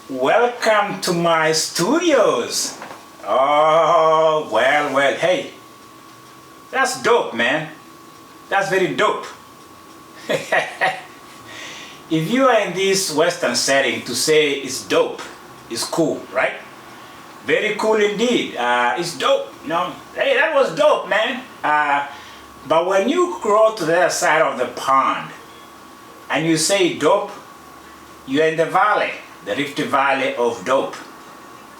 Welcome to my studios. Oh, well, hey, that's dope, man. That's very dope. If you are in this Western setting, to say it's dope is cool, right? Very cool indeed. It's dope, you know. Hey, that was dope, man. But when you grow to the other side of the pond and you say dope, you're in the valley, the Rift Valley of dope.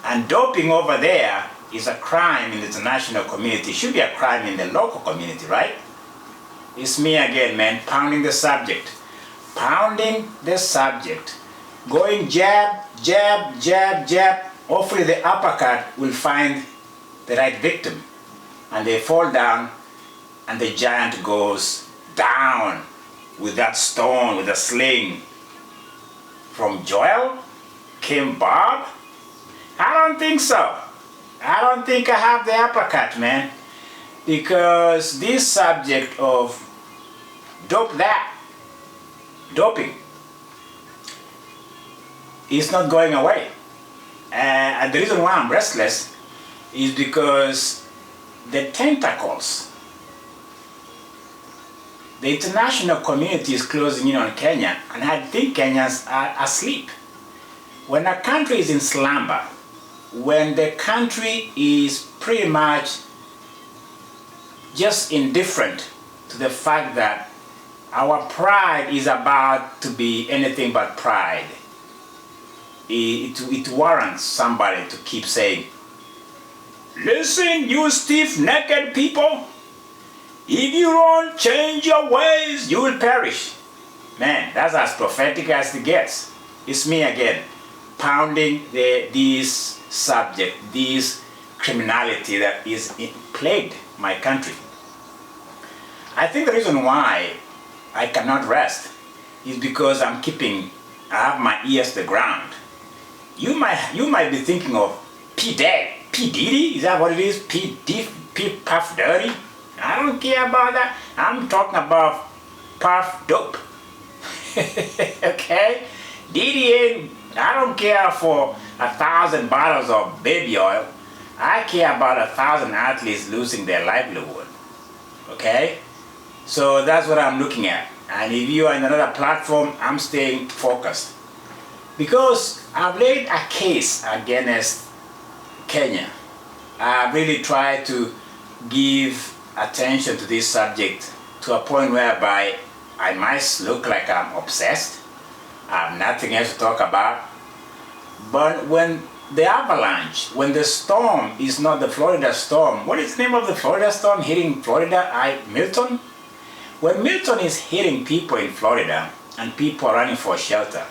And doping over there is a crime in the international community. It should be a crime in the local community, right? It's me again, man, pounding the subject. Pounding the subject. Going jab, jab, jab, jab. Hopefully the uppercut will find the right victim. And they fall down and the giant goes down with that stone, with a sling. From Joel came Bob? I don't think so. I don't think I have the uppercut, man. Because this subject of doping, is not going away. And the reason why I'm restless is because the tentacles, the international community is closing in on Kenya, and I think Kenyans are asleep. When a country is in slumber, when the country is pretty much just indifferent to the fact that our pride is about to be anything but pride, it warrants somebody to keep saying, listen, you stiff-necked people, if you don't change your ways, you will perish. Man, that's as prophetic as it gets. It's me again, pounding this subject, this criminality that is plagued my country. I think the reason why I cannot rest is because I have my ears to the ground. You might be thinking of P. Diddy, is that what it is? P. Puff Dirty? I don't care about that. I'm talking about Puff Dope. Okay? Diddy ain't, I don't care for 1,000 bottles of baby oil. I care about 1,000 athletes losing their livelihood. Okay? So that's what I'm looking at. And if you are in another platform, I'm staying focused. Because I've laid a case against Kenya. I really tried to give attention to this subject to a point whereby I might look like I'm obsessed. I have nothing else to talk about. But when the avalanche, when the storm is not the Florida storm, what is the name of the Florida storm hitting Florida? Milton? When Milton is hitting people in Florida and people are running for shelter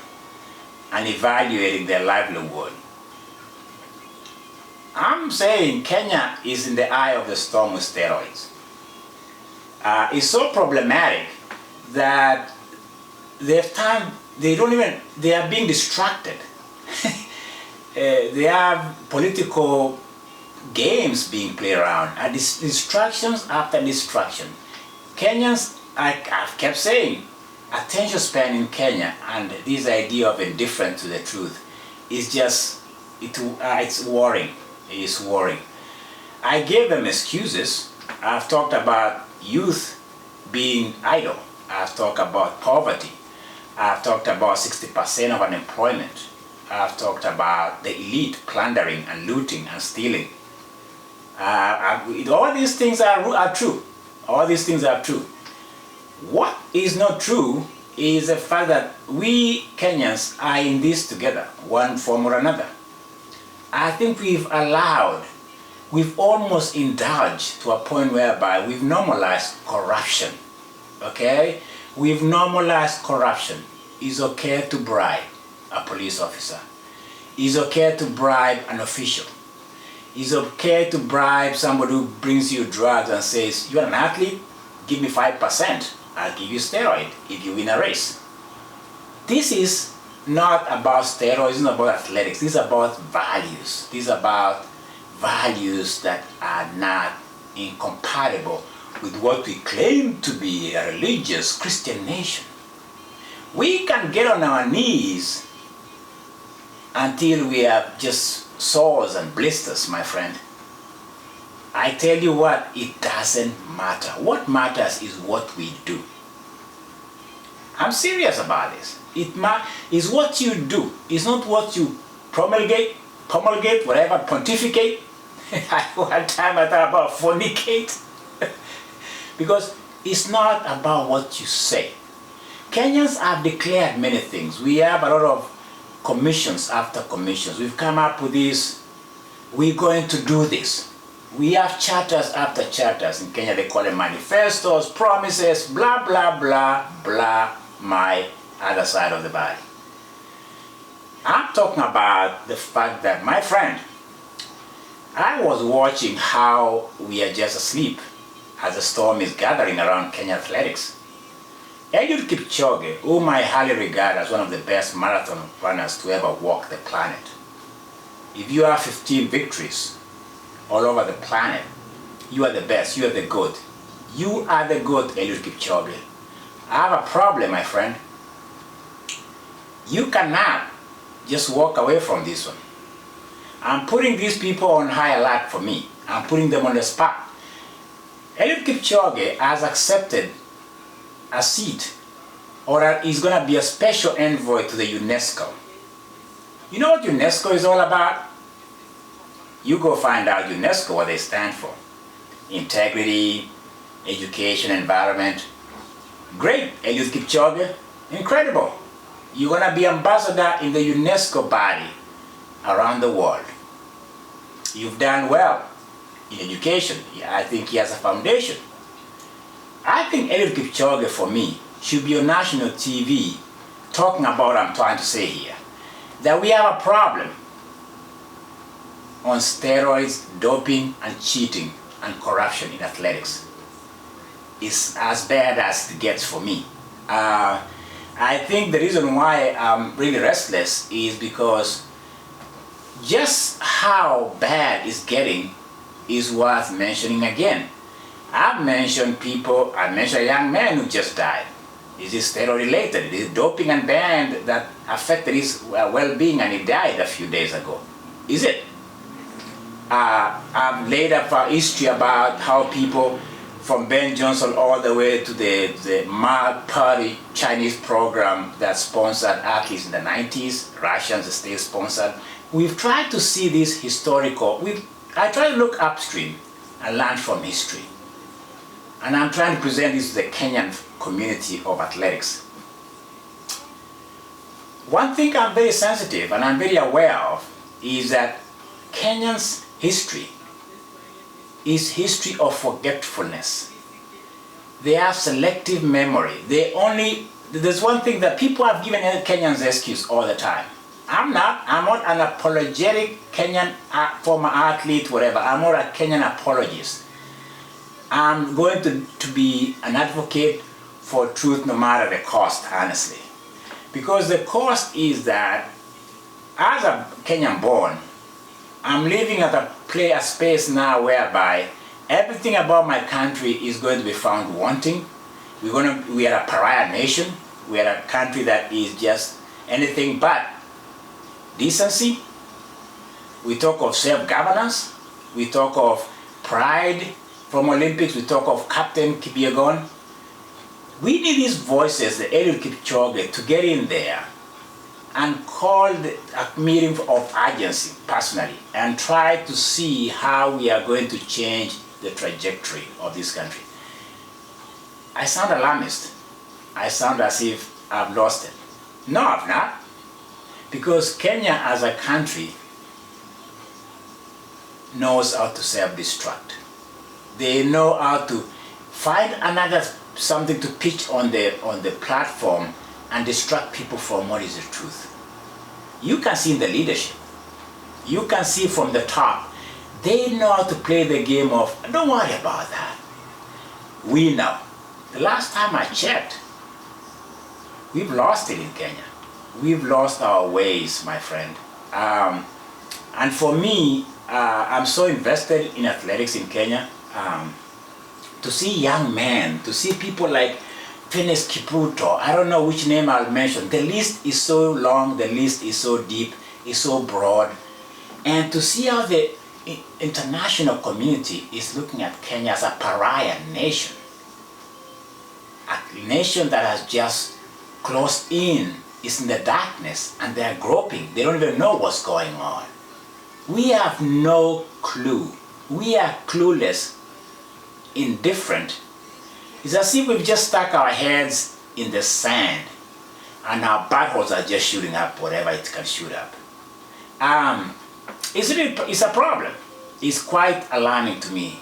and evaluating their livelihood, I'm saying Kenya is in the eye of the storm with steroids. It's so problematic that they are being distracted. They have political games being played around, and distractions after distraction. Kenyans, I've kept saying, attention span in Kenya and this idea of indifference to the truth is just, it's worrying. It's worrying. I gave them excuses. I've talked about youth being idle. I've talked about poverty. I've talked about 60% of unemployment. I've talked about the elite plundering and looting and stealing. All these things are true. All these things are true. What is not true is the fact that we Kenyans are in this together, one form or another. I think we've almost indulged to a point whereby we've normalized corruption. Okay? We've normalized corruption. It's okay to bribe a police officer. It's okay to bribe an official. It's okay to bribe somebody who brings you drugs and says, you're an athlete, give me 5%. I'll give you steroid if you win a race. This is not about steroids, it's not about athletics. This is about values. This is about values that are not incompatible with what we claim to be a religious Christian nation. We can get on our knees until we have just sores and blisters, my friend. I tell you what, it doesn't matter. What matters is what we do. I'm serious about this. It's what you do. It's not what you promulgate, whatever, pontificate. One time I thought about fornicate. Because it's not about what you say. Kenyans have declared many things. We have a lot of commissions after commissions. We've come up with this, we're going to do this. We have charters after charters. In Kenya they call them manifestos, promises, blah, blah, blah, blah, my other side of the body. I'm talking about the fact that, my friend, I was watching how we are just asleep as the storm is gathering around Kenya Athletics. Eliud Kipchoge, whom I highly regard as one of the best marathon runners to ever walk the planet. If you have 15 victories all over the planet, you are the best, you are the GOAT. You are the GOAT, Eliud Kipchoge. I have a problem, my friend. You cannot just walk away from this one. I'm putting these people on high alert for me. I'm putting them on the spot. Eliud Kipchoge has accepted a seat, or is going to be a special envoy to the UNESCO. You know what UNESCO is all about? You go find out UNESCO, what they stand for. Integrity, education, environment. Great, Eliud Kipchoge, incredible. You're going to be ambassador in the UNESCO body around the world. You've done well in education. I think he has a foundation. I think Eliud Kipchoge, for me, should be on national TV talking about what I'm trying to say here. That we have a problem on steroids, doping, and cheating, and corruption in athletics. It's as bad as it gets for me. I think the reason why I'm really restless is because just how bad it's getting is worth mentioning again. I've mentioned a young man who just died. Is it steroid related? Is it doping and banned that affected his well-being and he died a few days ago? Is it? I've laid up a history about how people from Ben Johnson all the way to the Mad Party Chinese program that sponsored athletes in the 90s, Russians still sponsored. We've tried to see this historical, I try to look upstream and learn from history. And I'm trying to present this to the Kenyan community of athletics. One thing I'm very sensitive and I'm very aware of is that Kenyans' history is history of forgetfulness. They have selective memory. There's one thing that people have given Kenyans excuse all the time. I'm not an apologetic Kenyan former athlete, whatever. I'm not a Kenyan apologist. I'm going to be an advocate for truth no matter the cost, honestly. Because the cost is that as a Kenyan born, I'm living at a space now whereby everything about my country is going to be found wanting. We are a pariah nation. We are a country that is just anything but decency. We talk of self-governance. We talk of pride. From Olympics, we talk of Captain Kipyegon. We need these voices, the Eliud Kipchoge, to get in there and call a meeting of urgency personally and try to see how we are going to change the trajectory of this country. I sound alarmist. I sound as if I've lost it. No, I've not. Because Kenya as a country knows how to self-destruct. They know how to find something to pitch on the platform and distract people from what is the truth. You can see in the leadership. You can see from the top. They know how to play the game of, don't worry about that. We know. The last time I checked, we've lost it in Kenya. We've lost our ways, my friend. And for me, I'm so invested in athletics in Kenya. To see young men, to see people like Finis Kipruto, I don't know which name I'll mention. The list is so long, the list is so deep, is so broad. And to see how the international community is looking at Kenya as a pariah nation, a nation that has just closed in, is in the darkness, and they're groping. They don't even know what's going on. We have no clue. We are clueless, indifferent. It's as if we've just stuck our heads in the sand and our buttholes are just shooting up whatever it can shoot up. It's a problem. It's quite alarming to me.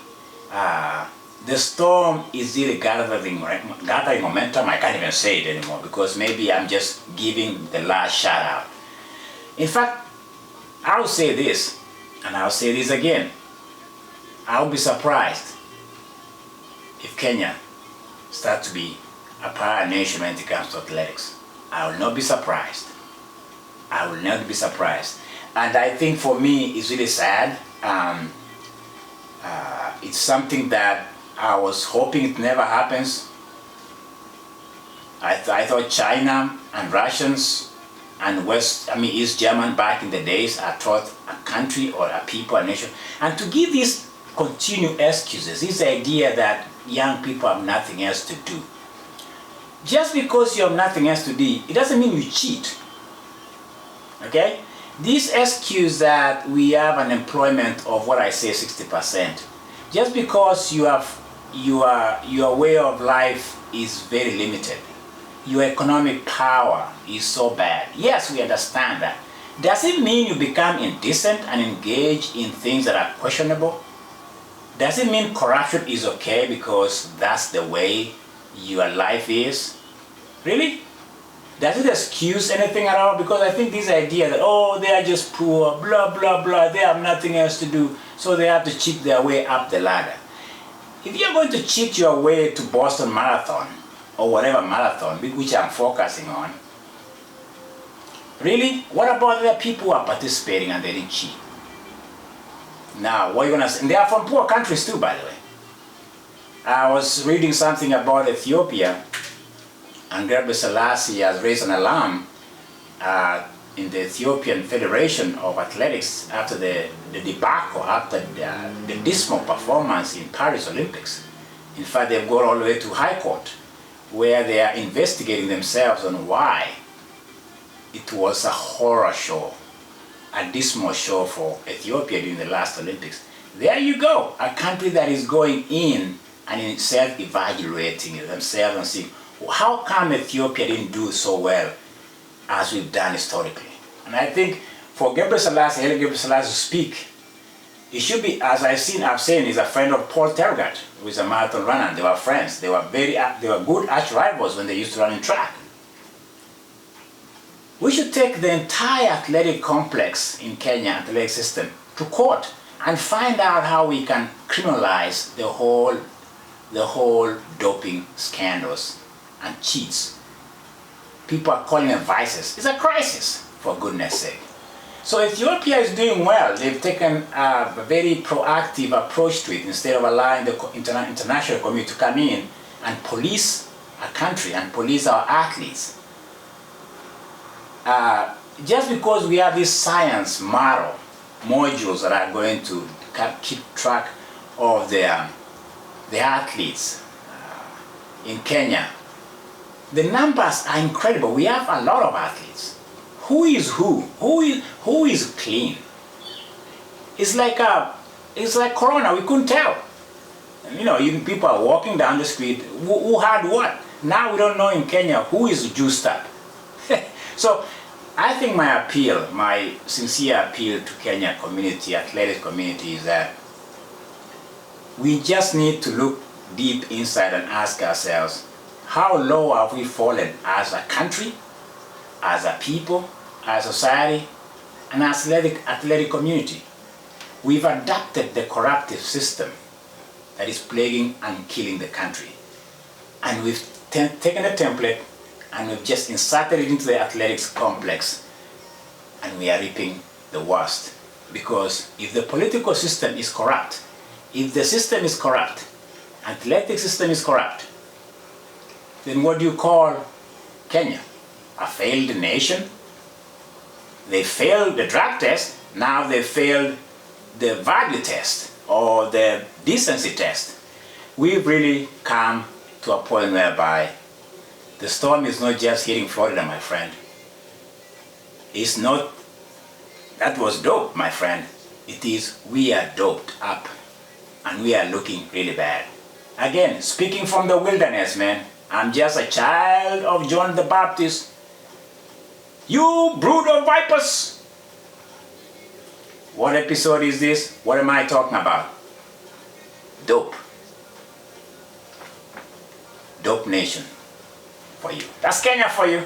The storm is really gathering momentum. I can't even say it anymore because maybe I'm just giving the last shout out. In fact, I'll say this, and I'll say this again. I'll be surprised if Kenya starts to be a pariah nation when it comes to athletics. I will not be surprised. I will not be surprised. And I think for me, it's really sad. It's something that I was hoping it never happens. I thought China and Russians and East German back in the days are taught a country or a people, a nation. And to give these continued excuses, this idea that young people have nothing else to do. Just because you have nothing else to do, it doesn't mean you cheat. Okay? This excuse that we have an employment of what I say 60%, just because your way of life is very limited, your economic power is so bad. Yes, we understand that. Does it mean you become indecent and engage in things that are questionable? Does it mean corruption is okay because that's the way your life is? Really? Does it excuse anything at all? Because I think this idea that, oh, they are just poor, blah, blah, blah, they have nothing else to do, so they have to cheat their way up the ladder. If you're going to cheat your way to Boston Marathon, or whatever marathon, which I'm focusing on, really, what about the people who are participating and they didn't cheat? Now, what are you going to say? And they are from poor countries too, by the way. I was reading something about Ethiopia, and Gebre Selassie has raised an alarm in the Ethiopian Federation of Athletics after the debacle, after the dismal performance in Paris Olympics. In fact, they've gone all the way to High Court, where they are investigating themselves on why it was a horror show, a dismal show for Ethiopia during the last Olympics. There you go, a country that is going in and self-evaluating themselves and saying, how come Ethiopia didn't do so well as we've done historically? And I think for Gebre Selassie, Haile Gebre Selassie to speak, it should be, as I've seen, he's a friend of Paul Tergat, who is a marathon runner, and they were friends. They were good arch rivals when they used to run in track. We should take the entire athletic complex in Kenya, athletic system, to court and find out how we can criminalize the whole doping scandals and cheats. People are calling them vices. It's a crisis, for goodness sake. So Ethiopia is doing well. They've taken a very proactive approach to it instead of allowing the international community to come in and police a country and police our athletes. Just because we have this science modules that are going to keep track of the athletes in Kenya, the numbers are incredible. We have a lot of athletes. Who is who? Who is clean? It's like Corona. We couldn't tell. You know, people are walking down the street. Who had what? Now we don't know in Kenya who is juiced up. So I think my sincere appeal to Kenya community, athletic community, is that we just need to look deep inside and ask ourselves, how low have we fallen as a country, as a people, as a society, and as athletic community? We've adapted the corruptive system that is plaguing and killing the country. And we've taken a template and we've just inserted it into the athletics complex, and we are reaping the worst. Because if the political system is corrupt, if the system is corrupt, athletic system is corrupt, then what do you call Kenya? A failed nation? They failed the drug test, now they failed the value test or the decency test. We've really come to a point whereby the storm is not just hitting Florida, my friend. It's not, that was dope, my friend. It is, we are doped up and we are looking really bad. Again, speaking from the wilderness, man, I'm just a child of John the Baptist. You brood of vipers! What episode is this? What am I talking about? Dope. Dope nation for you. That's Kenya for you.